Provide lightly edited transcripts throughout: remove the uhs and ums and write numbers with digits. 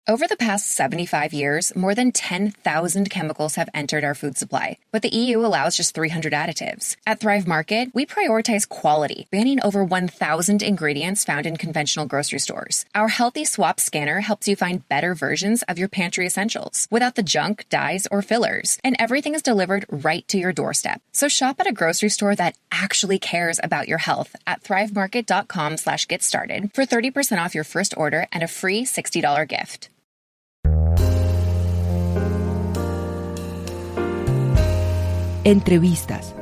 Over the past 75 years, more than 10,000 chemicals have entered our food supply, but the EU allows just 300 additives. At Thrive Market, we prioritize quality, banning over 1,000 ingredients found in conventional grocery stores. Our Healthy Swap scanner helps you find better versions of your pantry essentials without the junk, dyes, or fillers, and everything is delivered right to your doorstep. So shop at a grocery store that actually cares about your health at thrivemarket.com/get-started for 30% off your first order and a free $60 gift. Entrevistas.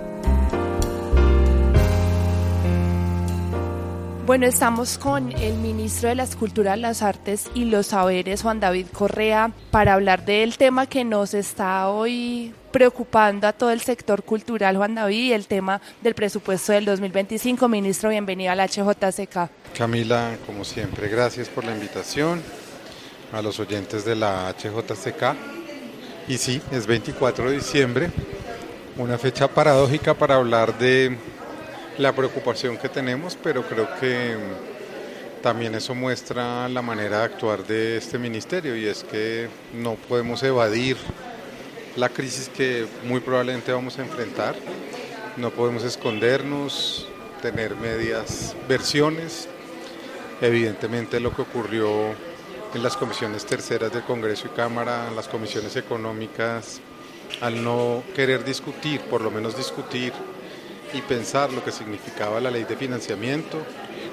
Bueno, estamos con el ministro de las Culturas, las Artes y los Saberes, Juan David Correa, para hablar del tema que nos está hoy preocupando a todo el sector cultural, Juan David, y el tema del presupuesto del 2025. Ministro, bienvenido a la HJCK. Camila, como siempre, gracias por la invitación a los oyentes de la HJCK. Y sí, es 24 de diciembre. Una fecha paradójica para hablar de la preocupación que tenemos, pero creo que también eso muestra la manera de actuar de este ministerio, y es que no podemos evadir la crisis que muy probablemente vamos a enfrentar. No podemos escondernos, tener medias versiones. Evidentemente lo que ocurrió en las comisiones terceras del Congreso y Cámara, en las comisiones económicas, al no querer discutir, por lo menos discutir y pensar lo que significaba la ley de financiamiento,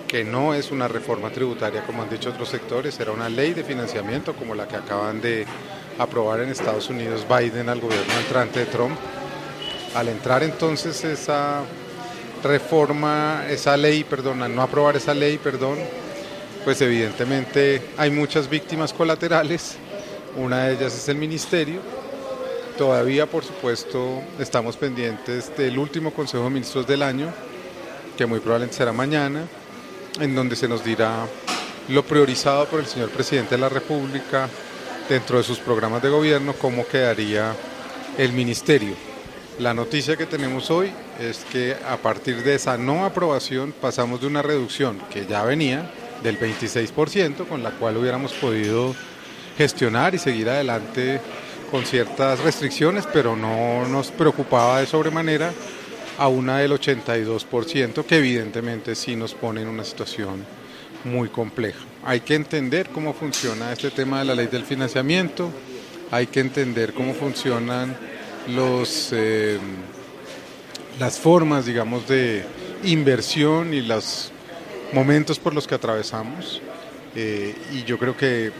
que no es una reforma tributaria como han dicho otros sectores, era una ley de financiamiento como la que acaban de aprobar en Estados Unidos Biden al gobierno entrante de Trump. Al entrar entonces esa no aprobar esa ley, pues evidentemente hay muchas víctimas colaterales, una de ellas es el ministerio. Todavía, por supuesto, estamos pendientes del último Consejo de Ministros del año, que muy probablemente será mañana, en donde se nos dirá lo priorizado por el señor Presidente de la República dentro de sus programas de gobierno, cómo quedaría el ministerio. La noticia que tenemos hoy es que a partir de esa no aprobación pasamos de una reducción que ya venía del 26%, con la cual hubiéramos podido gestionar y seguir adelante con ciertas restricciones, pero no nos preocupaba de sobremanera, a una del 82%, que evidentemente sí nos pone en una situación muy compleja. Hay que entender cómo funciona este tema de la ley del financiamiento, hay que entender cómo funcionan las formas, digamos, de inversión y los momentos por los que atravesamos, y yo creo que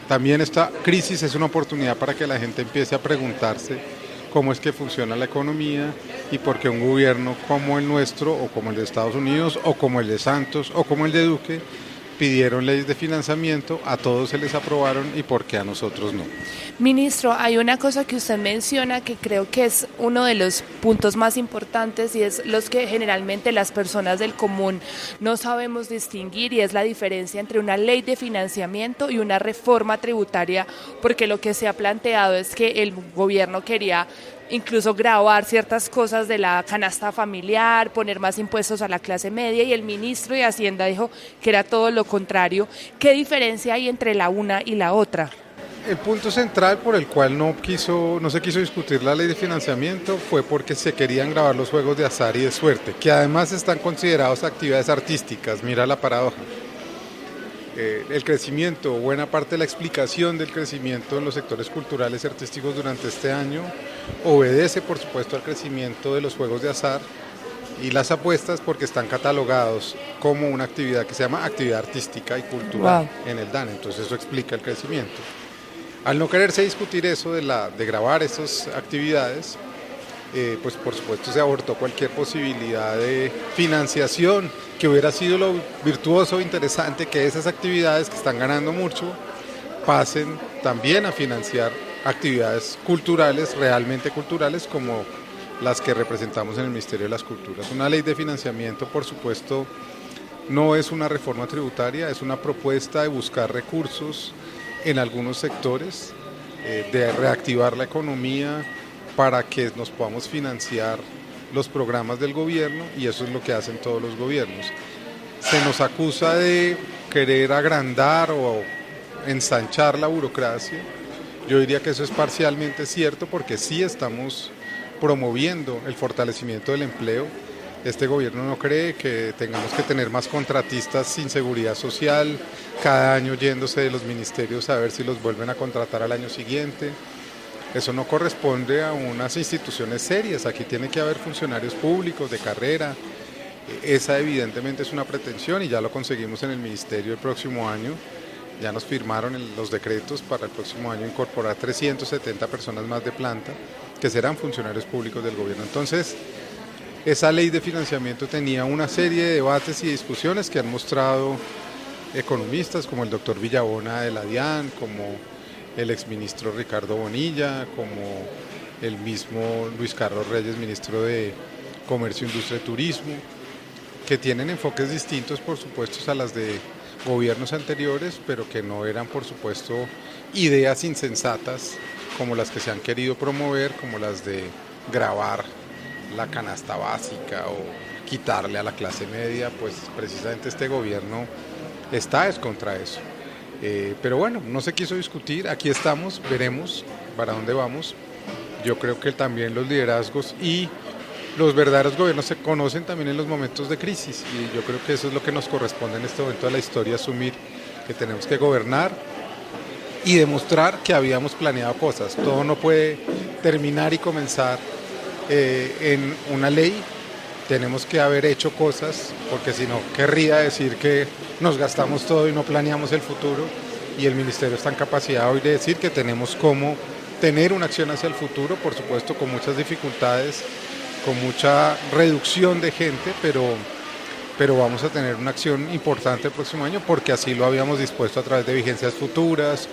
también esta crisis es una oportunidad para que la gente empiece a preguntarse cómo es que funciona la economía y por qué un gobierno como el nuestro, o como el de Estados Unidos, o como el de Santos, o como el de Duque, pidieron leyes de financiamiento, a todos se les aprobaron y por qué a nosotros no. Ministro, hay una cosa que usted menciona que creo que es uno de los puntos más importantes, y es los que generalmente las personas del común no sabemos distinguir, y es la diferencia entre una ley de financiamiento y una reforma tributaria, porque lo que se ha planteado es que el gobierno quería incluso gravar ciertas cosas de la canasta familiar, poner más impuestos a la clase media, y el ministro de Hacienda dijo que era todo lo contrario. ¿Qué diferencia hay entre la una y la otra? El punto central por el cual no se quiso discutir la ley de financiamiento fue porque se querían gravar los juegos de azar y de suerte, que además están considerados actividades artísticas. Mira la paradoja. El crecimiento, buena parte de la explicación del crecimiento en los sectores culturales y artísticos durante este año obedece, por supuesto, al crecimiento de los juegos de azar y las apuestas, porque están catalogados como una actividad que se llama actividad artística y cultural en el DANE. Entonces eso explica el crecimiento. Al no quererse discutir eso de grabar esas actividades, pues por supuesto se abortó cualquier posibilidad de financiación, que hubiera sido lo virtuoso e interesante, que esas actividades que están ganando mucho pasen también a financiar actividades culturales, realmente culturales, como las que representamos en el Ministerio de las Culturas. Una ley de financiamiento, por supuesto, no es una reforma tributaria, es una propuesta de buscar recursos en algunos sectores, de reactivar la economía para que nos podamos financiar los programas del gobierno, y eso es lo que hacen todos los gobiernos. Se nos acusa de querer agrandar o ensanchar la burocracia. Yo diría que eso es parcialmente cierto porque sí estamos promoviendo el fortalecimiento del empleo. Este gobierno no cree que tengamos que tener más contratistas sin seguridad social, cada año yéndose de los ministerios a ver si los vuelven a contratar al año siguiente. Eso no corresponde a unas instituciones serias, aquí tiene que haber funcionarios públicos de carrera. Esa evidentemente es una pretensión y ya lo conseguimos en el ministerio el próximo año. Ya nos firmaron los decretos para el próximo año incorporar 370 personas más de planta que serán funcionarios públicos del gobierno. Entonces, esa ley de financiamiento tenía una serie de debates y discusiones que han mostrado economistas como el doctor Villabona de la DIAN, como el exministro Ricardo Bonilla, como el mismo Luis Carlos Reyes, ministro de Comercio, Industria y Turismo, que tienen enfoques distintos, por supuesto, a las de gobiernos anteriores, pero que no eran, por supuesto, ideas insensatas como las que se han querido promover, como las de gravar la canasta básica o quitarle a la clase media. Pues precisamente este gobierno es contra eso. Pero bueno, no se quiso discutir, aquí estamos, veremos para dónde vamos. Yo creo que también los liderazgos y los verdaderos gobiernos se conocen también en los momentos de crisis y yo creo que eso es lo que nos corresponde en este momento de la historia, asumir que tenemos que gobernar y demostrar que habíamos planeado cosas. Todo no puede terminar y comenzar en una ley, tenemos que haber hecho cosas, porque si no, querría decir que nos gastamos todo y no planeamos el futuro, y el Ministerio está en capacidad hoy de decir que tenemos cómo tener una acción hacia el futuro, por supuesto con muchas dificultades, con mucha reducción de gente, pero vamos a tener una acción importante el próximo año, porque así lo habíamos dispuesto a través de vigencias futuras,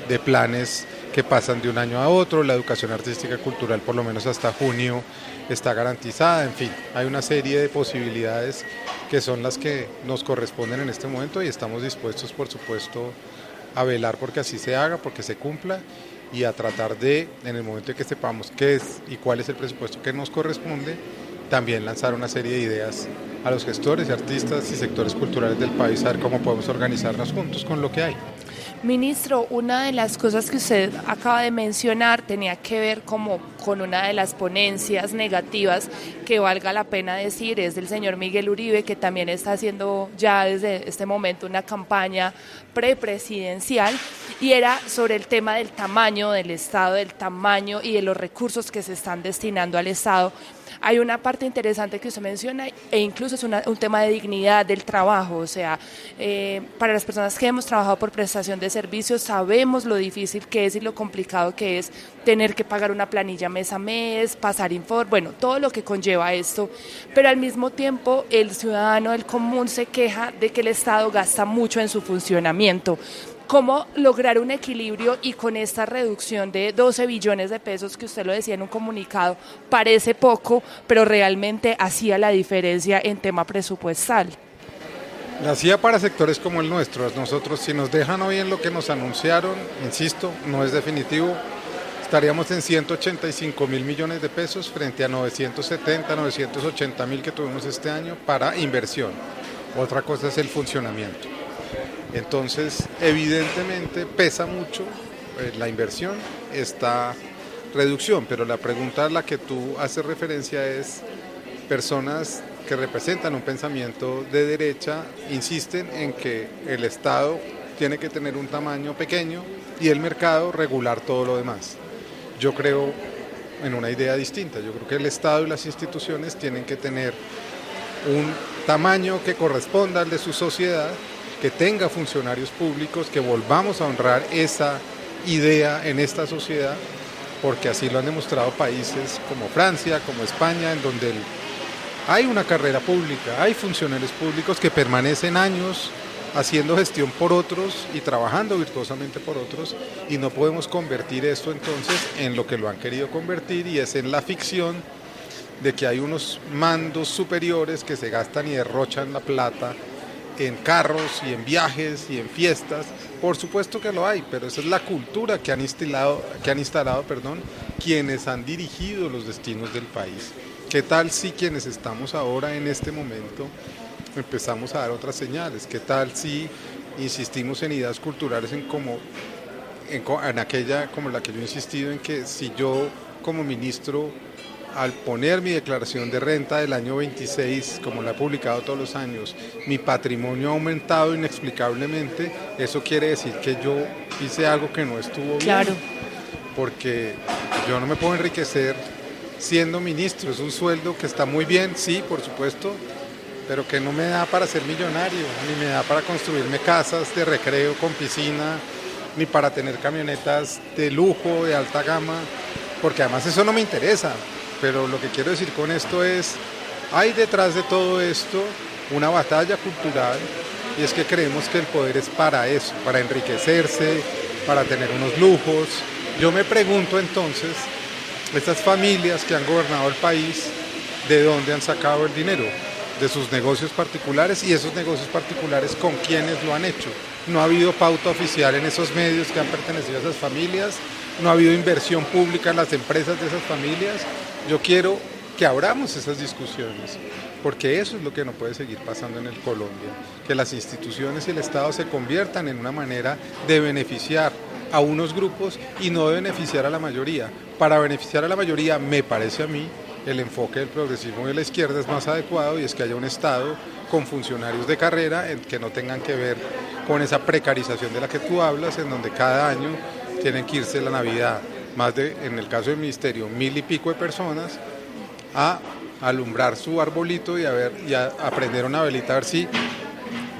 de planes que pasan de un año a otro. La educación artística y cultural por lo menos hasta junio está garantizada. En fin, hay una serie de posibilidades que son las que nos corresponden en este momento y estamos dispuestos, por supuesto, a velar porque así se haga, porque se cumpla y a tratar de, en el momento en que sepamos qué es y cuál es el presupuesto que nos corresponde, también lanzar una serie de ideas a los gestores, artistas y sectores culturales del país, a ver cómo podemos organizarnos juntos con lo que hay. Ministro, una de las cosas que usted acaba de mencionar tenía que ver como con una de las ponencias negativas que valga la pena decir, es del señor Miguel Uribe, que también está haciendo ya desde este momento una campaña prepresidencial, y era sobre el tema del tamaño del Estado, del tamaño y de los recursos que se están destinando al Estado. Hay una parte interesante que usted menciona e incluso es un tema de dignidad del trabajo, o sea, para las personas que hemos trabajado por prestación de servicios sabemos lo difícil que es y lo complicado que es tener que pagar una planilla mes a mes, pasar informe, bueno, todo lo que conlleva esto, pero al mismo tiempo el ciudadano del común se queja de que el Estado gasta mucho en su funcionamiento. ¿Cómo lograr un equilibrio y con esta reducción de 12 billones de pesos, que usted lo decía en un comunicado, parece poco, pero realmente hacía la diferencia en tema presupuestal? La hacía para sectores como el nuestro. Nosotros, si nos dejan hoy en lo que nos anunciaron, insisto, no es definitivo, estaríamos en 185.000 millones de pesos frente a 970, 980.000 que tuvimos este año para inversión. Otra cosa es el funcionamiento. Entonces, evidentemente pesa mucho la inversión, esta reducción, pero la pregunta a la que tú haces referencia es: personas que representan un pensamiento de derecha insisten en que el Estado tiene que tener un tamaño pequeño y el mercado regular todo lo demás. Yo creo en una idea distinta. Yo creo que el Estado y las instituciones tienen que tener un tamaño que corresponda al de su sociedad, que tenga funcionarios públicos, que volvamos a honrar esa idea en esta sociedad, porque así lo han demostrado países como Francia, como España, en donde hay una carrera pública, hay funcionarios públicos que permanecen años haciendo gestión por otros y trabajando virtuosamente por otros, y no podemos convertir esto entonces en lo que lo han querido convertir, y es en la ficción de que hay unos mandos superiores que se gastan y derrochan la plata en carros y en viajes y en fiestas. Por supuesto que lo hay, pero esa es la cultura que han instalado, quienes han dirigido los destinos del país. ¿Qué tal si quienes estamos ahora en este momento empezamos a dar otras señales? ¿Qué tal si insistimos en ideas culturales en aquella como la que yo he insistido en que si yo como ministro al poner mi declaración de renta del año 26, como la he publicado todos los años, mi patrimonio ha aumentado inexplicablemente, eso quiere decir que yo hice algo que no estuvo bien. Claro. Porque yo no me puedo enriquecer siendo ministro, es un sueldo que está muy bien, sí, por supuesto, pero que no me da para ser millonario, ni me da para construirme casas de recreo con piscina, ni para tener camionetas de lujo, de alta gama, porque además eso no me interesa. Pero lo que quiero decir con esto es, hay detrás de todo esto una batalla cultural, y es que creemos que el poder es para eso, para enriquecerse, para tener unos lujos. Yo me pregunto entonces, estas familias que han gobernado el país, ¿de dónde han sacado el dinero? De sus negocios particulares, y esos negocios particulares, ¿con quiénes lo han hecho? No ha habido pauta oficial en esos medios que han pertenecido a esas familias, no ha habido inversión pública en las empresas de esas familias. Yo quiero que abramos esas discusiones, porque eso es lo que no puede seguir pasando en el Colombia, que las instituciones y el Estado se conviertan en una manera de beneficiar a unos grupos y no de beneficiar a la mayoría. Para beneficiar a la mayoría, me parece a mí, el enfoque del progresismo y de la izquierda es más adecuado, y es que haya un Estado con funcionarios de carrera que no tengan que ver con esa precarización de la que tú hablas, en donde cada año tienen que irse la Navidad, en el caso del ministerio, 1000 y pico de personas, a alumbrar su arbolito y a aprender una velita a ver si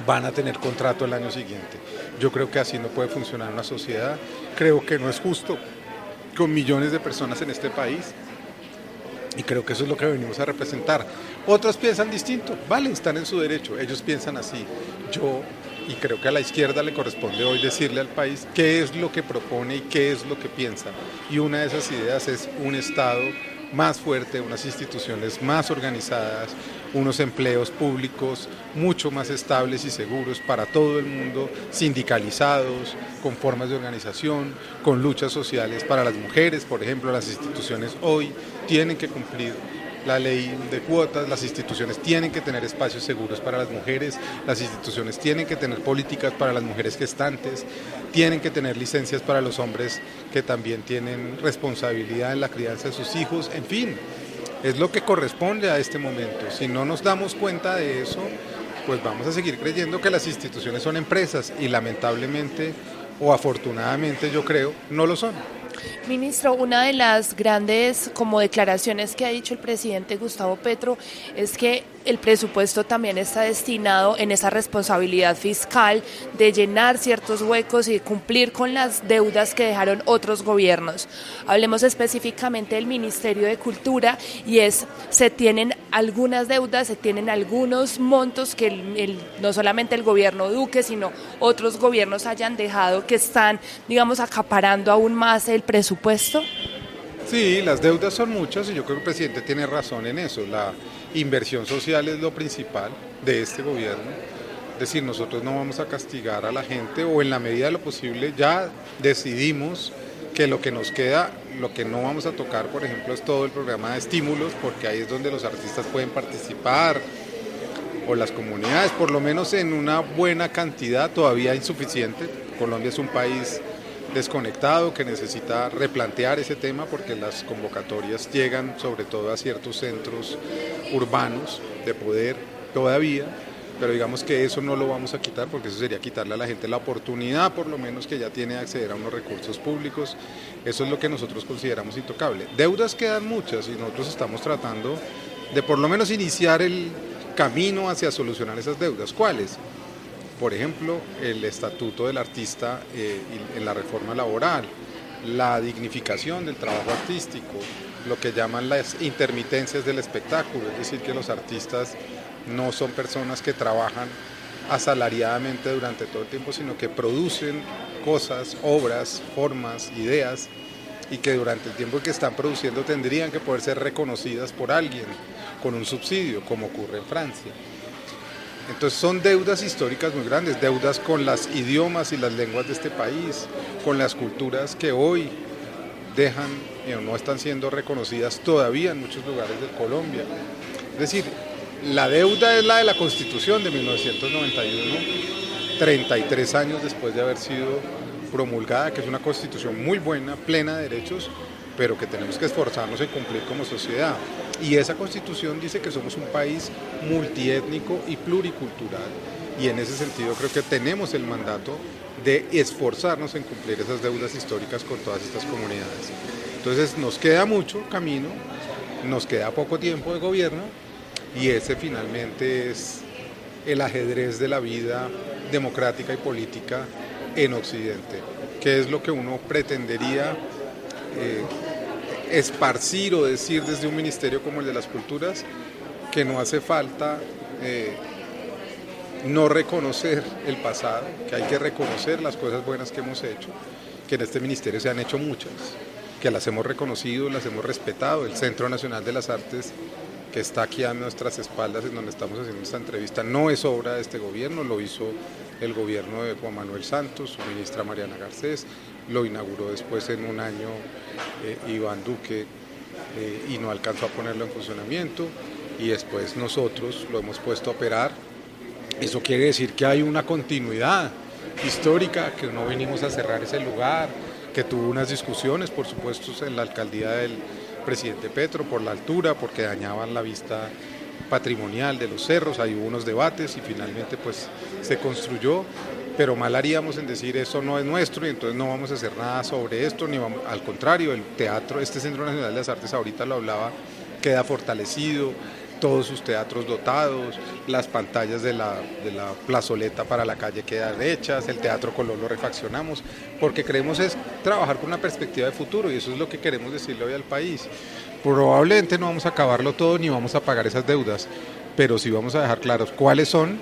van a tener contrato el año siguiente. Yo creo que así no puede funcionar una sociedad, creo que no es justo con millones de personas en este país, y creo que eso es lo que venimos a representar. Otros piensan distinto, vale, están en su derecho, ellos piensan así. Y creo que a la izquierda le corresponde hoy decirle al país qué es lo que propone y qué es lo que piensa. Y una de esas ideas es un Estado más fuerte, unas instituciones más organizadas, unos empleos públicos mucho más estables y seguros para todo el mundo, sindicalizados, con formas de organización, con luchas sociales para las mujeres. Por ejemplo, las instituciones hoy tienen que cumplir la ley de cuotas, las instituciones tienen que tener espacios seguros para las mujeres, las instituciones tienen que tener políticas para las mujeres gestantes, tienen que tener licencias para los hombres que también tienen responsabilidad en la crianza de sus hijos, en fin, es lo que corresponde a este momento. Si no nos damos cuenta de eso, pues vamos a seguir creyendo que las instituciones son empresas, y lamentablemente o afortunadamente, yo creo, no lo son. Ministro, una de las grandes como declaraciones que ha dicho el presidente Gustavo Petro es que el presupuesto también está destinado en esa responsabilidad fiscal de llenar ciertos huecos y de cumplir con las deudas que dejaron otros gobiernos. Hablemos específicamente del Ministerio de Cultura, y se tienen algunas deudas, se tienen algunos montos que no solamente el gobierno Duque, sino otros gobiernos hayan dejado, que están, digamos, acaparando aún más el presupuesto. Sí, las deudas son muchas, y yo creo que el presidente tiene razón en eso. La inversión social es lo principal de este gobierno. Es decir, nosotros no vamos a castigar a la gente, o en la medida de lo posible ya decidimos que lo que nos queda, lo que no vamos a tocar, por ejemplo, es todo el programa de estímulos, porque ahí es donde los artistas pueden participar, o las comunidades, por lo menos en una buena cantidad, todavía insuficiente. Colombia es un país desconectado que necesita replantear ese tema, porque las convocatorias llegan sobre todo a ciertos centros urbanos de poder todavía, pero digamos que eso no lo vamos a quitar, porque eso sería quitarle a la gente la oportunidad, por lo menos, que ya tiene de acceder a unos recursos públicos. Eso es lo que nosotros consideramos intocable. Deudas quedan muchas, y nosotros estamos tratando de por lo menos iniciar el camino hacia solucionar esas deudas. ¿Cuáles? Por ejemplo, el estatuto del artista en la reforma laboral, la dignificación del trabajo artístico, lo que llaman las intermitencias del espectáculo, es decir, que los artistas no son personas que trabajan asalariadamente durante todo el tiempo, sino que producen cosas, obras, formas, ideas, y que durante el tiempo que están produciendo tendrían que poder ser reconocidas por alguien con un subsidio, como ocurre en Francia. Entonces son deudas históricas muy grandes, deudas con los idiomas y las lenguas de este país, con las culturas que hoy no están siendo reconocidas todavía en muchos lugares de Colombia. Es decir, la deuda es la de la Constitución de 1991, 33 años después de haber sido promulgada, que es una constitución muy buena, plena de derechos, pero que tenemos que esforzarnos en cumplir como sociedad. Y esa constitución dice que somos un país multiétnico y pluricultural, y en ese sentido creo que tenemos el mandato de esforzarnos en cumplir esas deudas históricas con todas estas comunidades. Entonces nos queda mucho camino, nos queda poco tiempo de gobierno, y ese finalmente es el ajedrez de la vida democrática y política en Occidente, que es lo que uno pretendería esparcir o decir desde un ministerio como el de las culturas, que no hace falta no reconocer el pasado, que hay que reconocer las cosas buenas que hemos hecho, que en este ministerio se han hecho muchas, que las hemos reconocido, las hemos respetado. El Centro Nacional de las Artes, que está aquí a nuestras espaldas, en donde estamos haciendo esta entrevista, no es obra de este gobierno, lo hizo el gobierno de Juan Manuel Santos, su ministra Mariana Garcés, lo inauguró después en un año Iván Duque y no alcanzó a ponerlo en funcionamiento, y después nosotros lo hemos puesto a operar. Eso quiere decir que hay una continuidad histórica, que no vinimos a cerrar ese lugar, que tuvo unas discusiones, por supuesto, en la alcaldía del presidente Petro por la altura, porque dañaban la vista patrimonial de los cerros. Ahí hubo unos debates y finalmente pues se construyó, pero mal haríamos en decir eso no es nuestro y entonces no vamos a hacer nada sobre esto, ni vamos, al contrario, el teatro, este Centro Nacional de las Artes, ahorita lo hablaba, queda fortalecido, todos sus teatros dotados, las pantallas de la plazoleta para la calle quedan hechas, el Teatro Colón lo refaccionamos, porque queremos es trabajar con una perspectiva de futuro, y eso es lo que queremos decirle hoy al país. Probablemente no vamos a acabarlo todo ni vamos a pagar esas deudas, pero sí vamos a dejar claros cuáles son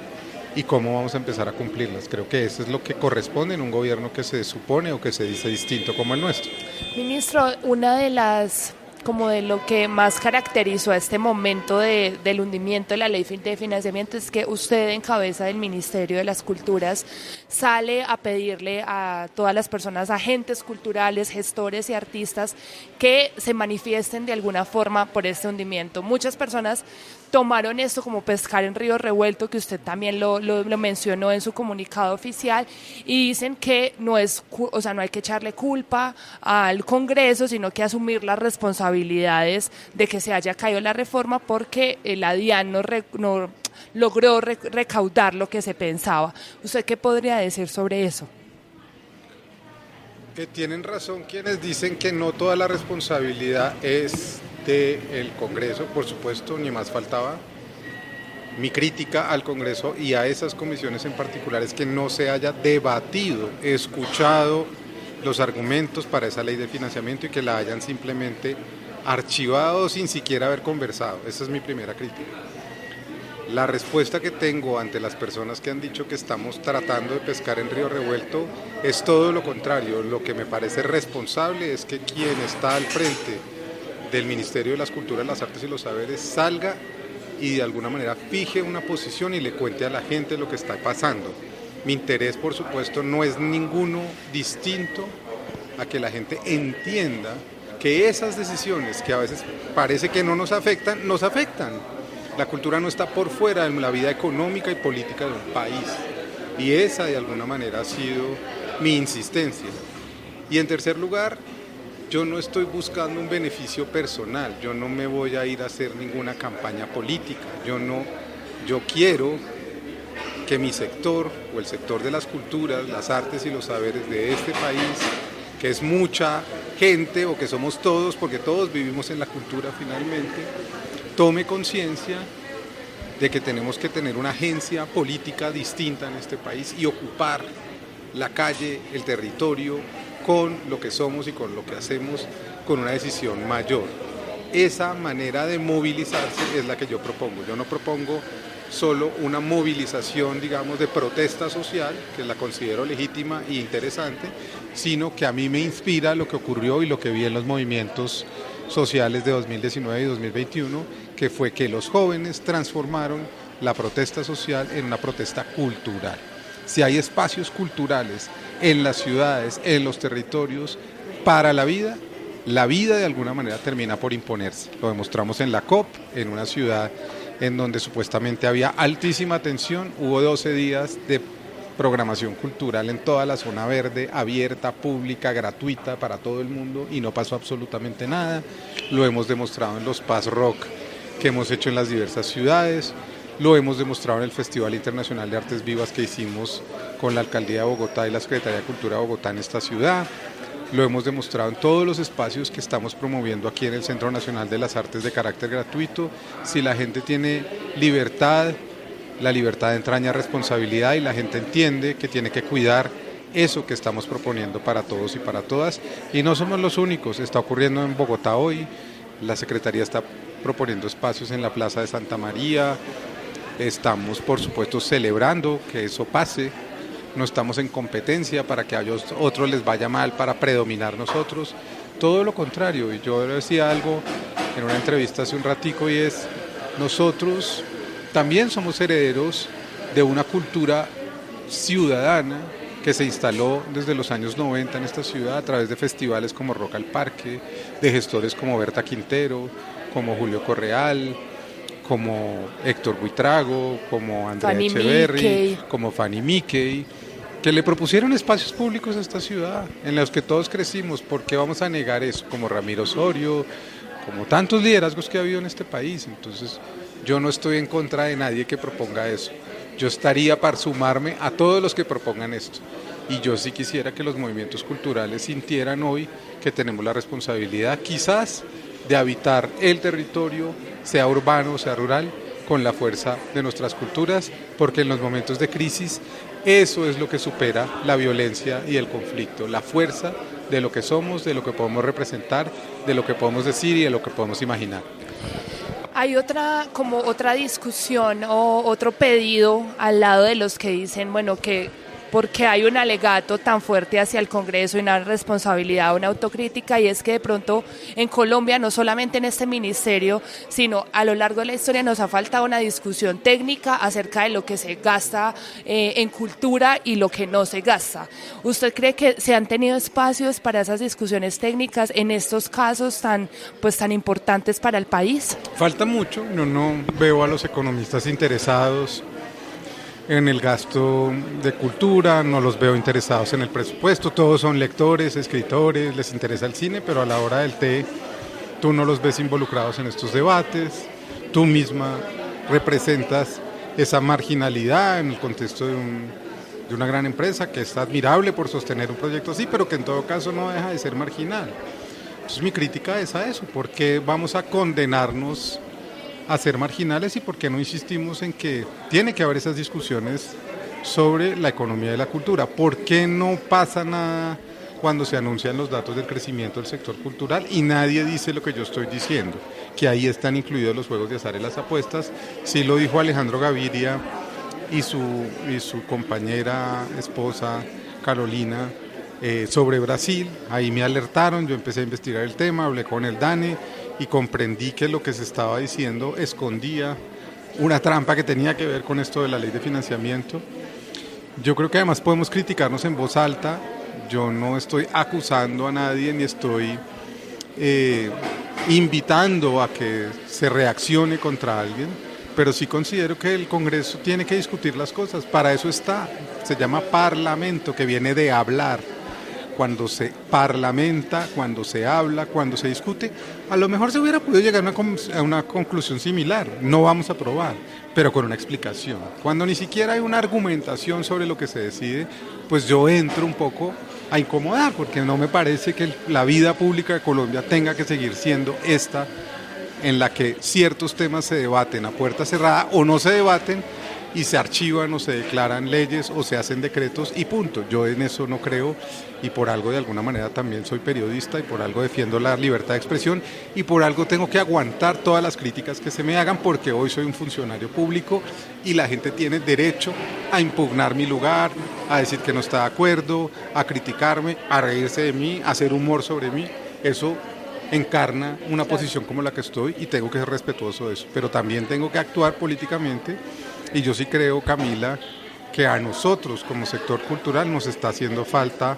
y cómo vamos a empezar a cumplirlas. Creo que eso es lo que corresponde en un gobierno que se supone o que se dice distinto como el nuestro. Ministro, una de las como de lo que más caracterizó a este momento del hundimiento de la ley de financiamiento es que usted, en cabeza del Ministerio de las Culturas, sale a pedirle a todas las personas, agentes culturales, gestores y artistas, que se manifiesten de alguna forma por este hundimiento. Muchas personas tomaron esto como pescar en río revuelto, que usted también lo mencionó en su comunicado oficial, y dicen que no hay que echarle culpa al Congreso, sino que asumir las responsabilidades de que se haya caído la reforma, porque la DIAN no logró recaudar lo que se pensaba. ¿Usted qué podría decir sobre eso? Que tienen razón quienes dicen que no toda la responsabilidad es del Congreso, por supuesto, ni más faltaba. Mi crítica al Congreso y a esas comisiones en particular es que no se haya debatido, escuchado los argumentos para esa ley de financiamiento y que la hayan simplemente archivado sin siquiera haber conversado. Esa es mi primera crítica. La respuesta que tengo ante las personas que han dicho que estamos tratando de pescar en río revuelto es todo lo contrario. Lo que me parece responsable es que quien está al frente del Ministerio de las Culturas, las Artes y los Saberes salga y de alguna manera fije una posición y le cuente a la gente lo que está pasando. Mi interés, por supuesto, no es ninguno distinto a que la gente entienda que esas decisiones que a veces parece que no nos afectan, nos afectan. La cultura no está por fuera de la vida económica y política de un país, y esa de alguna manera ha sido mi insistencia. Y en tercer lugar, yo no estoy buscando un beneficio personal, yo no me voy a ir a hacer ninguna campaña política, yo quiero que mi sector o el sector de las culturas, las artes y los saberes de este país, que es mucha gente o que somos todos, porque todos vivimos en la cultura finalmente, tome conciencia de que tenemos que tener una agencia política distinta en este país y ocupar la calle, el territorio, con lo que somos y con lo que hacemos, con una decisión mayor. Esa manera de movilizarse es la que yo propongo. Yo no propongo solo una movilización, digamos, de protesta social, que la considero legítima e interesante, sino que a mí me inspira lo que ocurrió y lo que vi en los movimientos sociales de 2019 y 2021, que fue que los jóvenes transformaron la protesta social en una protesta cultural. Si hay espacios culturales en las ciudades, en los territorios, para la vida de alguna manera termina por imponerse. Lo demostramos en la COP, en una ciudad en donde supuestamente había altísima tensión, hubo 12 días de programación cultural en toda la zona verde, abierta, pública, gratuita para todo el mundo y no pasó absolutamente nada. Lo hemos demostrado en los Paz Rock que hemos hecho en las diversas ciudades, lo hemos demostrado en el Festival Internacional de Artes Vivas que hicimos con la Alcaldía de Bogotá y la Secretaría de Cultura de Bogotá en esta ciudad. Lo hemos demostrado en todos los espacios que estamos promoviendo aquí en el Centro Nacional de las Artes de carácter gratuito. Si la gente tiene libertad, la libertad entraña responsabilidad y la gente entiende que tiene que cuidar eso que estamos proponiendo para todos y para todas. Y no somos los únicos, está ocurriendo en Bogotá hoy, la Secretaría está proponiendo espacios en la Plaza de Santa María, estamos por supuesto celebrando que eso pase, no estamos en competencia para que a otros les vaya mal para predominar nosotros, todo lo contrario. Y yo decía algo en una entrevista hace un ratico y es, nosotros también somos herederos de una cultura ciudadana que se instaló desde los años 90 en esta ciudad a través de festivales como Rock al Parque, de gestores como Berta Quintero, como Julio Correal, como Héctor Buitrago, como Andrea Fanny Echeverry, Mickey. como Fanny Mickey, que le propusieron espacios públicos a esta ciudad, en los que todos crecimos. ¿Por qué vamos a negar eso? Como Ramiro Osorio, como tantos liderazgos que ha habido en este país. Entonces, yo no estoy en contra de nadie que proponga eso. Yo estaría para sumarme a todos los que propongan esto. Y yo sí quisiera que los movimientos culturales sintieran hoy que tenemos la responsabilidad, quizás, de habitar el territorio, sea urbano o sea rural, con la fuerza de nuestras culturas, porque en los momentos de crisis eso es lo que supera la violencia y el conflicto, la fuerza de lo que somos, de lo que podemos representar, de lo que podemos decir y de lo que podemos imaginar. Hay otra discusión o otro pedido al lado de los que dicen, bueno, que porque hay un alegato tan fuerte hacia el Congreso y una responsabilidad, una autocrítica, y es que de pronto en Colombia, no solamente en este ministerio, sino a lo largo de la historia nos ha faltado una discusión técnica acerca de lo que se gasta en cultura y lo que no se gasta. ¿Usted cree que se han tenido espacios para esas discusiones técnicas en estos casos tan importantes para el país? Falta mucho, no veo a los economistas interesados en el gasto de cultura, no los veo interesados en el presupuesto, todos son lectores, escritores, les interesa el cine, pero a la hora del té tú no los ves involucrados en estos debates, tú misma representas esa marginalidad en el contexto de una gran empresa que es admirable por sostener un proyecto así, pero que en todo caso no deja de ser marginal. Entonces mi crítica es a eso, ¿por qué vamos a condenarnos a ser marginales y por qué no insistimos en que tiene que haber esas discusiones sobre la economía de la cultura? ¿Por qué no pasa nada cuando se anuncian los datos del crecimiento del sector cultural y nadie dice lo que yo estoy diciendo? Que ahí están incluidos los juegos de azar y las apuestas. Sí lo dijo Alejandro Gaviria y su compañera esposa Carolina sobre Brasil. Ahí me alertaron, yo empecé a investigar el tema, hablé con el DANE y comprendí que lo que se estaba diciendo escondía una trampa que tenía que ver con esto de la ley de financiamiento. Yo creo que además podemos criticarnos en voz alta. Yo no estoy acusando a nadie ni estoy invitando a que se reaccione contra alguien, pero sí considero que el Congreso tiene que discutir las cosas. Para eso está, se llama parlamento, que viene de hablar. Cuando se parlamenta, cuando se habla, cuando se discute, a lo mejor se hubiera podido llegar a una conclusión similar. No vamos a aprobar, pero con una explicación. Cuando ni siquiera hay una argumentación sobre lo que se decide, pues yo entro un poco a incomodar, porque no me parece que la vida pública de Colombia tenga que seguir siendo esta, en la que ciertos temas se debaten a puerta cerrada o no se debaten, y se archivan o se declaran leyes o se hacen decretos y punto. Yo en eso no creo y por algo de alguna manera también soy periodista y por algo defiendo la libertad de expresión y por algo tengo que aguantar todas las críticas que se me hagan porque hoy soy un funcionario público y la gente tiene derecho a impugnar mi lugar, a decir que no está de acuerdo, a criticarme, a reírse de mí, a hacer humor sobre mí. Eso encarna una posición como la que estoy y tengo que ser respetuoso de eso, pero también tengo que actuar políticamente. Y yo sí creo, Camila, que a nosotros como sector cultural nos está haciendo falta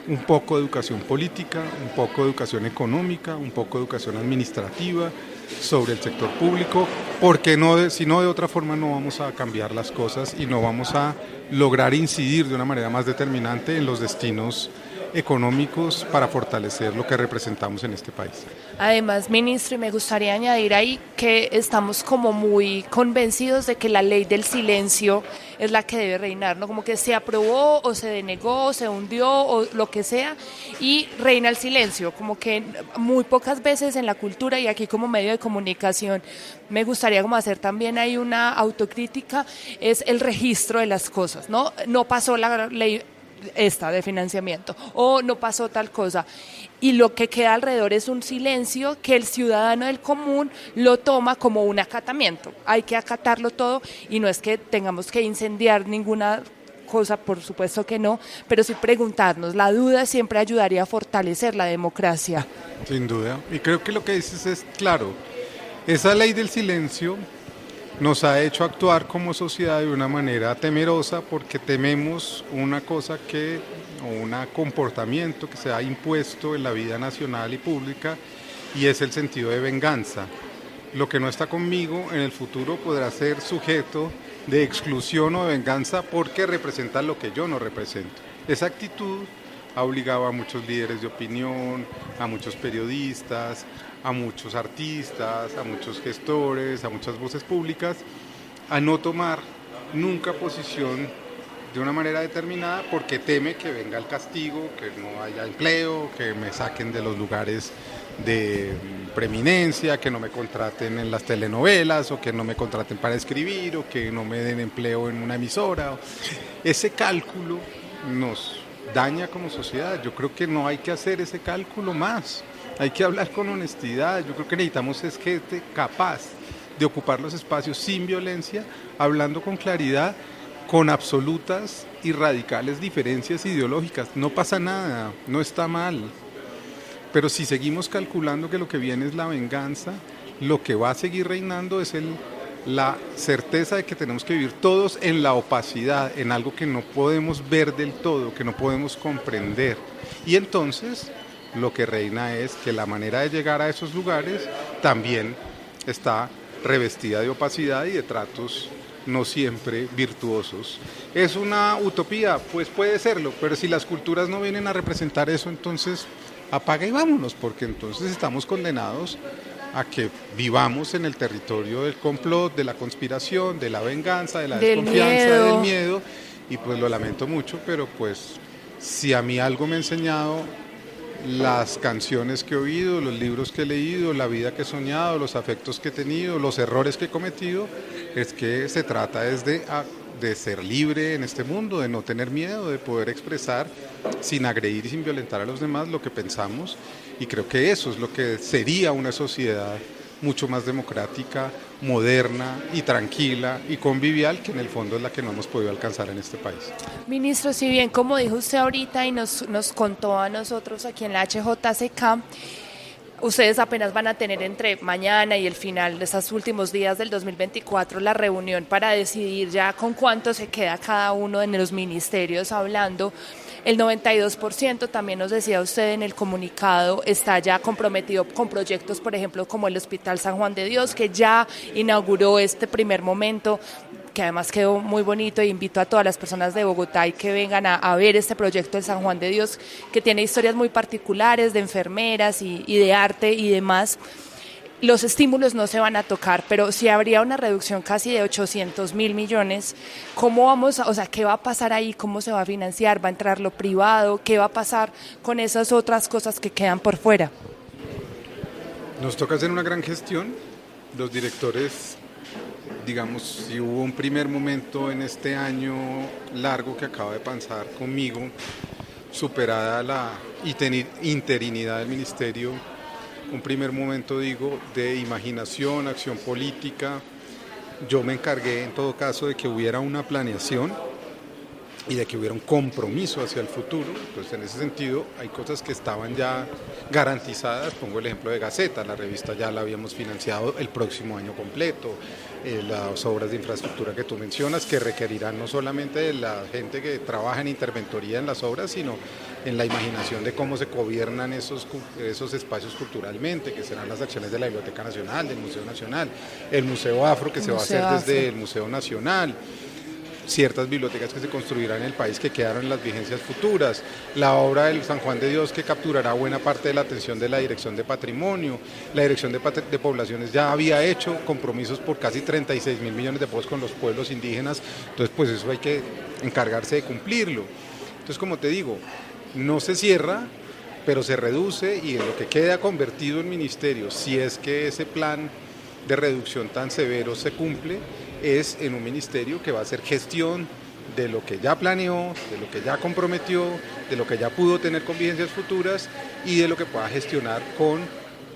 un poco de educación política, un poco de educación económica, un poco de educación administrativa sobre el sector público, porque si no de otra forma no vamos a cambiar las cosas y no vamos a lograr incidir de una manera más determinante en los destinos económicos para fortalecer lo que representamos en este país. Además, ministro, y me gustaría añadir ahí que estamos como muy convencidos de que la ley del silencio es la que debe reinar, ¿no? Como que se aprobó o se denegó, o se hundió o lo que sea y reina el silencio, como que muy pocas veces en la cultura y aquí como medio de comunicación me gustaría como hacer también ahí una autocrítica, es el registro de las cosas, ¿no? No pasó la ley esta de financiamiento o no pasó tal cosa y lo que queda alrededor es un silencio que el ciudadano del común lo toma como un acatamiento, hay que acatarlo todo y no es que tengamos que incendiar ninguna cosa, por supuesto que no, pero sí preguntarnos, la duda siempre ayudaría a fortalecer la democracia. Sin duda, y creo que lo que dices es claro, esa ley del silencio nos ha hecho actuar como sociedad de una manera temerosa porque tememos una cosa o un comportamiento que se ha impuesto en la vida nacional y pública y es el sentido de venganza. Lo que no está conmigo en el futuro podrá ser sujeto de exclusión o de venganza porque representa lo que yo no represento. Esa actitud ha obligado a muchos líderes de opinión, a muchos periodistas, a muchos artistas, a muchos gestores, a muchas voces públicas, a no tomar nunca posición de una manera determinada porque teme que venga el castigo, que no haya empleo, que me saquen de los lugares de preeminencia, que no me contraten en las telenovelas o que no me contraten para escribir o que no me den empleo en una emisora. Ese cálculo nos daña como sociedad. Yo creo que no hay que hacer ese cálculo más. Hay que hablar con honestidad. Yo creo que necesitamos es gente capaz de ocupar los espacios sin violencia, hablando con claridad, con absolutas y radicales diferencias ideológicas. No pasa nada, no está mal. Pero si seguimos calculando que lo que viene es la venganza, lo que va a seguir reinando es la certeza de que tenemos que vivir todos en la opacidad, en algo que no podemos ver del todo, que no podemos comprender. Y entonces lo que reina es que la manera de llegar a esos lugares también está revestida de opacidad y de tratos no siempre virtuosos. ¿Es una utopía? Pues puede serlo, pero si las culturas no vienen a representar eso, entonces apaga y vámonos, porque entonces estamos condenados a que vivamos en el territorio del complot, de la conspiración, de la venganza, de la desconfianza, del miedo, y pues lo lamento mucho, pero pues si a mí algo me ha enseñado las canciones que he oído, los libros que he leído, la vida que he soñado, los afectos que he tenido, los errores que he cometido, es que se trata es de ser libre en este mundo, de no tener miedo, de poder expresar sin agredir y sin violentar a los demás lo que pensamos, y creo que eso es lo que sería una sociedad mucho más democrática, moderna y tranquila y convivial, que en el fondo es la que no hemos podido alcanzar en este país. Ministro, si bien como dijo usted ahorita y nos contó a nosotros aquí en la HJCK, ustedes apenas van a tener entre mañana y el final de estos últimos días del 2024 la reunión para decidir ya con cuánto se queda cada uno en los ministerios hablando. El 92%, también nos decía usted en el comunicado, está ya comprometido con proyectos, por ejemplo, como el Hospital San Juan de Dios, que ya inauguró este primer momento, que además quedó muy bonito, e invito a todas las personas de Bogotá y que vengan a ver este proyecto del San Juan de Dios, que tiene historias muy particulares de enfermeras y de arte y demás. Los estímulos no se van a tocar, pero sí habría una reducción casi de 800.000 millones. ¿Cómo vamos, qué va a pasar ahí? ¿Cómo se va a financiar? ¿Va a entrar lo privado? ¿Qué va a pasar con esas otras cosas que quedan por fuera? Nos toca hacer una gran gestión. Los directores, digamos, si hubo un primer momento en este año largo que acaba de pasar conmigo, superada la interinidad del ministerio, un primer momento, digo, de imaginación, acción política. Yo me encargué, en todo caso, de que hubiera una planeación y de que hubiera un compromiso hacia el futuro. Pues en ese sentido hay cosas que estaban ya garantizadas. Pongo el ejemplo de Gaceta, la revista ya la habíamos financiado el próximo año completo. Las obras de infraestructura que tú mencionas, que requerirán no solamente de la gente que trabaja en interventoría en las obras, sino en la imaginación de cómo se gobiernan esos espacios culturalmente, que serán las acciones de la Biblioteca Nacional, del Museo Nacional, el Museo Afro, que se va a hacer desde el Museo Nacional, ciertas bibliotecas que se construirán en el país que quedaron en las vigencias futuras, la obra del San Juan de Dios que capturará buena parte de la atención de la Dirección de Patrimonio, la Dirección de Poblaciones ya había hecho compromisos por casi 36.000 millones de pesos con los pueblos indígenas, entonces pues eso hay que encargarse de cumplirlo. Entonces, como te digo, no se cierra, pero se reduce, y en lo que queda convertido en ministerio, si es que ese plan de reducción tan severo se cumple, es en un ministerio que va a hacer gestión de lo que ya planeó, de lo que ya comprometió, de lo que ya pudo tener con vigencias futuras y de lo que pueda gestionar con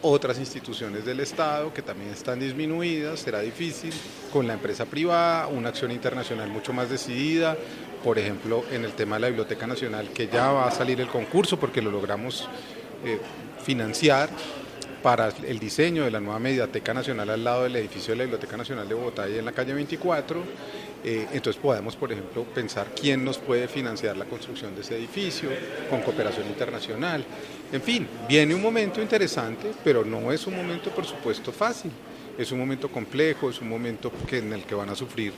otras instituciones del Estado que también están disminuidas. Será difícil con la empresa privada, una acción internacional mucho más decidida, por ejemplo en el tema de la Biblioteca Nacional, que ya va a salir el concurso porque lo logramos financiar para el diseño de la nueva Mediateca Nacional al lado del edificio de la Biblioteca Nacional de Bogotá y en la calle 24. Entonces podemos, por ejemplo, pensar quién nos puede financiar la construcción de ese edificio con cooperación internacional. En fin, viene un momento interesante, pero no es un momento, por supuesto, fácil. Es un momento complejo, es un momento en el que van a sufrir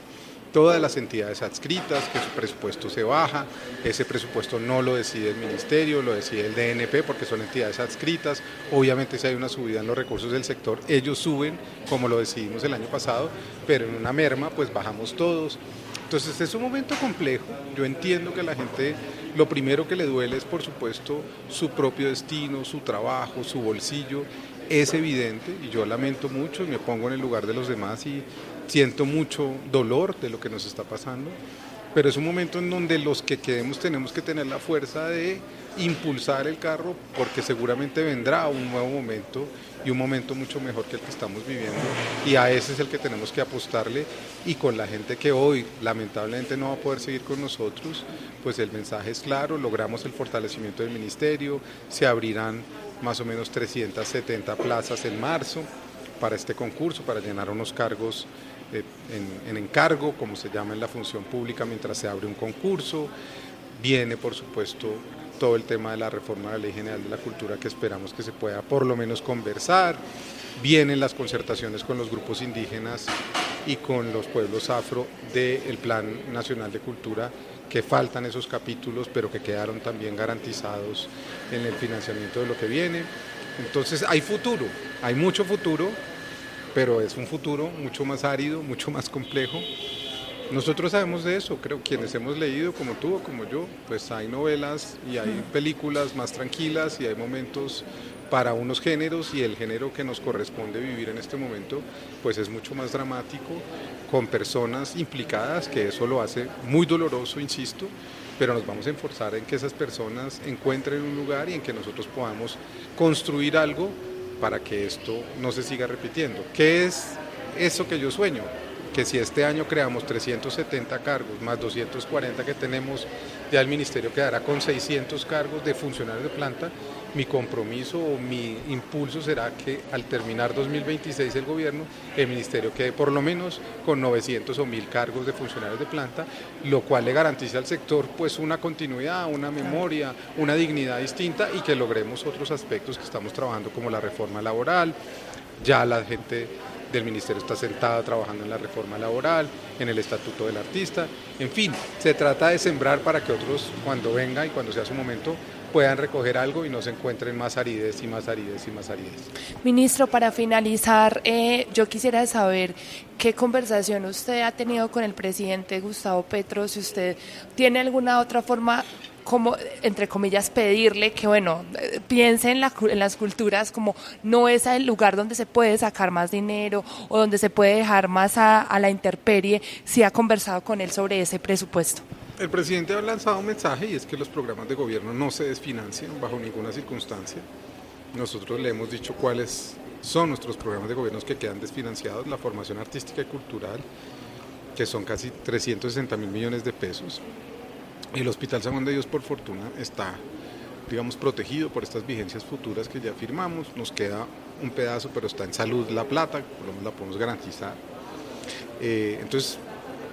todas las entidades adscritas, que su presupuesto se baja. Ese presupuesto no lo decide el ministerio, lo decide el DNP porque son entidades adscritas. Obviamente si hay una subida en los recursos del sector, ellos suben como lo decidimos el año pasado, pero en una merma pues bajamos todos. Entonces es un momento complejo. Yo entiendo que a la gente lo primero que le duele es, por supuesto, su propio destino, su trabajo, su bolsillo. Es evidente, y yo lamento mucho y me pongo en el lugar de los demás y siento mucho dolor de lo que nos está pasando, pero es un momento en donde los que quedemos tenemos que tener la fuerza de impulsar el carro, porque seguramente vendrá un nuevo momento y un momento mucho mejor que el que estamos viviendo, y a ese es el que tenemos que apostarle. Y con la gente que hoy lamentablemente no va a poder seguir con nosotros, pues el mensaje es claro. Logramos el fortalecimiento del ministerio, se abrirán más o menos 370 plazas en marzo para este concurso, para llenar unos cargos en encargo, como se llama en la función pública, mientras se abre un concurso. Viene, por supuesto, todo el tema de la reforma de la Ley General de la Cultura, que esperamos que se pueda por lo menos conversar. Vienen las concertaciones con los grupos indígenas y con los pueblos afro del Plan Nacional de Cultura, que faltan esos capítulos, pero que quedaron también garantizados en el financiamiento de lo que viene. Entonces hay futuro, hay mucho futuro, pero es un futuro mucho más árido, mucho más complejo. Nosotros sabemos de eso, creo, quienes hemos leído, como tú o como yo, pues hay novelas y hay películas más tranquilas y hay momentos para unos géneros, y el género que nos corresponde vivir en este momento pues es mucho más dramático, con personas implicadas, que eso lo hace muy doloroso, insisto, pero nos vamos a esforzar en que esas personas encuentren un lugar y en que nosotros podamos construir algo para que esto no se siga repitiendo. ¿Qué es eso que yo sueño? Que si este año creamos 370 cargos más 240 que tenemos, ya el ministerio quedará con 600 cargos de funcionarios de planta. Mi compromiso o mi impulso será que al terminar 2026 el gobierno, el ministerio quede por lo menos con 900 o 1000 cargos de funcionarios de planta, lo cual le garantice al sector pues una continuidad, una memoria, una dignidad distinta, y que logremos otros aspectos que estamos trabajando, como la reforma laboral. Ya la gente del ministerio está sentada trabajando en la reforma laboral, en el estatuto del artista. En fin, se trata de sembrar para que otros, cuando venga y cuando sea su momento, puedan recoger algo y no se encuentren más aridez y más aridez y más aridez. Ministro, para finalizar, yo quisiera saber qué conversación usted ha tenido con el presidente Gustavo Petro, si usted tiene alguna otra forma, como, entre comillas, pedirle que, bueno, piense en las culturas como no es el lugar donde se puede sacar más dinero o donde se puede dejar más a la intemperie, si ha conversado con él sobre ese presupuesto. El presidente ha lanzado un mensaje, y es que los programas de gobierno no se desfinancian bajo ninguna circunstancia. Nosotros le hemos dicho cuáles son nuestros programas de gobierno que quedan desfinanciados: la formación artística y cultural, que son casi 360.000 millones de pesos, El Hospital San Juan de Dios, por fortuna, está, digamos, protegido por estas vigencias futuras que ya firmamos. Nos queda un pedazo, pero está en salud la plata, por lo menos la podemos garantizar. Entonces,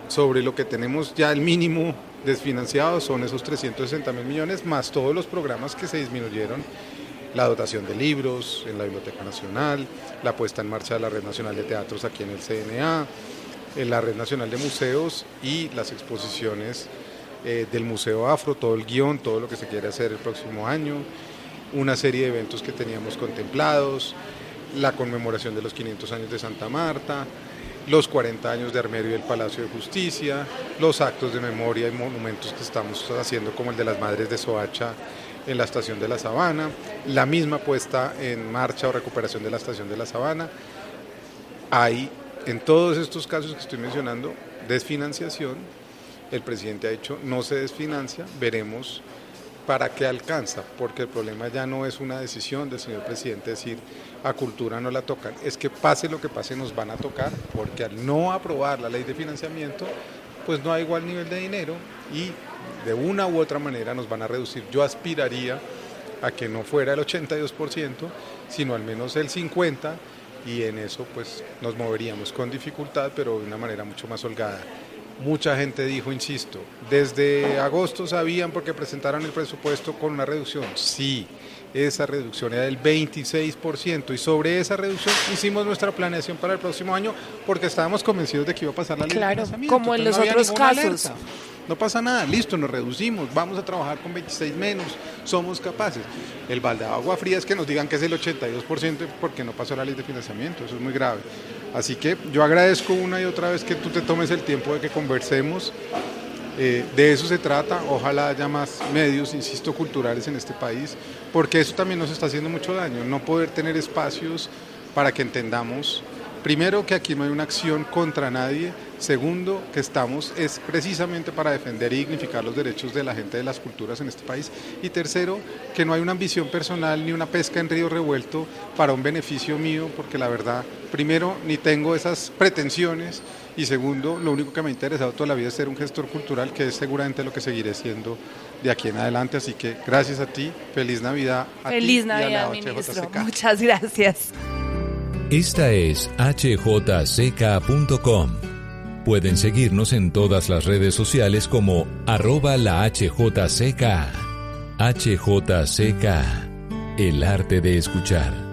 sobre lo que tenemos ya el mínimo desfinanciado son esos 360.000 millones, más todos los programas que se disminuyeron, la dotación de libros en la Biblioteca Nacional, la puesta en marcha de la Red Nacional de Teatros aquí en el CNA, la Red Nacional de Museos y las exposiciones del Museo Afro, todo el guión, todo lo que se quiere hacer el próximo año, una serie de eventos que teníamos contemplados, la conmemoración de los 500 años de Santa Marta, los 40 años de Armerio y el Palacio de Justicia, los actos de memoria y monumentos que estamos haciendo como el de las Madres de Soacha en la Estación de la Sabana, la misma puesta en marcha o recuperación de la Estación de la Sabana. Hay en todos estos casos que estoy mencionando desfinanciación, el presidente ha dicho no se desfinancia, veremos para qué alcanza, porque el problema ya no es una decisión del señor presidente decir a cultura no la tocan, es que pase lo que pase nos van a tocar, porque al no aprobar la ley de financiamiento, pues no hay igual nivel de dinero y de una u otra manera nos van a reducir. Yo aspiraría a que no fuera el 82%, sino al menos el 50%, y en eso pues nos moveríamos con dificultad, pero de una manera mucho más holgada. Mucha gente dijo, insisto, desde agosto sabían porque presentaron el presupuesto con una reducción. Sí, esa reducción era del 26% y sobre esa reducción hicimos nuestra planeación para el próximo año porque estábamos convencidos de que iba a pasar la ley de financiamiento. Como en los otros casos. Alerta. No pasa nada, listo, nos reducimos, vamos a trabajar con 26 menos, somos capaces. El balde de agua fría es que nos digan que es el 82% porque no pasó la ley de financiamiento, eso es muy grave. Así que yo agradezco una y otra vez que tú te tomes el tiempo de que conversemos, de eso se trata, ojalá haya más medios, insisto, culturales en este país, porque eso también nos está haciendo mucho daño, no poder tener espacios para que entendamos, primero, que aquí no hay una acción contra nadie, segundo, que estamos es precisamente para defender y dignificar los derechos de la gente de las culturas en este país, y tercero, que no hay una ambición personal ni una pesca en río revuelto para un beneficio mío, porque la verdad, primero, ni tengo esas pretensiones, y segundo, lo único que me ha interesado toda la vida es ser un gestor cultural, que es seguramente lo que seguiré siendo de aquí en adelante, así que gracias a ti, feliz Navidad a feliz ti Navidad, y a la ministro. HJCK. Muchas gracias. Esta es hjck.com. Pueden seguirnos en todas las redes sociales como @la HJCK. HJCK, el arte de escuchar.